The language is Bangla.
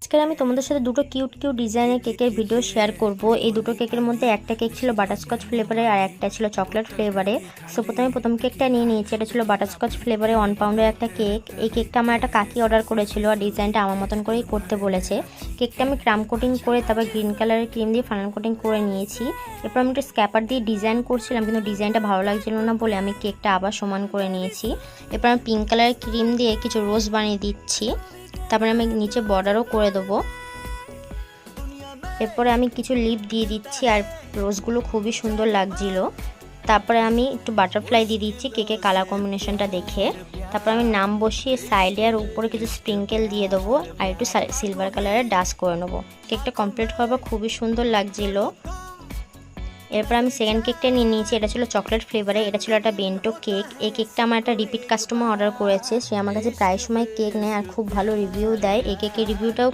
আজকে আমি তোমাদের সাথে দুটো কিউট ডিজাইনের কেকের ভিডিও শেয়ার করব। এই দুটো কেকের মধ্যে একটা কেক ছিল বাটারস্কচ ফ্লেভারে আর একটা ছিল চকলেট ফ্লেভারে। সো প্রথম কেকটা নিয়ে নিয়েছি, এটা ছিল বাটারস্কচ ফ্লেভারে 1 পাউন্ডের একটা কেক। এই কেকটা আমার একটা কাকি অর্ডার করেছিল আর ডিজাইনটা আমার মতন করেই করতে বলেছে। কেকটা আমি ক্রাম কোটিং করে তারপর গ্রিন কালারের ক্রিম দিয়ে ফানাল কোটিং করে নিয়েছি। এরপর আমি একটু স্ক্যাপার দিয়ে ডিজাইন করছিলাম, কিন্তু ডিজাইনটা ভালো লাগছিল না বলে আমি কেকটা আবার সমান করে নিয়েছি। এরপর আমি পিঙ্ক কালারের ক্রিম দিয়ে কিছু রোজ বানিয়ে দিচ্ছি, তারপরে আমি নিচে বর্ডারও করে দেবো। এরপরে আমি কিছু লিপ দিয়ে দিচ্ছি আর রোজগুলো খুবই সুন্দর লাগছিল। তারপরে আমি একটু বাটারফ্লাই দিয়ে দিচ্ছি কেকের কালার কম্বিনেশনটা দেখে। তারপর আমি নাম বসিয়ে সাইডে আর উপরে কিছু স্প্রিঙ্কেল দিয়ে দেবো আর একটু সিলভার কালারের ডাস্ট করে নেবো। কেকটা কমপ্লিট হওয়ার পর খুবই সুন্দর লাগছিল। এরপর আমি সেকেন্ড কেকটা নিয়ে নিয়েছি, এটা ছিল চকলেট ফ্লেভারে। এটা ছিল একটা বেন্টো কেক। এই কেকটা আমার একটা রিপিট কাস্টমার অর্ডার করেছে, সে আমার কাছে প্রায় সময় কেক নেয় আর খুব ভালো রিভিউ দেয়। এই কেকের রিভিউটাও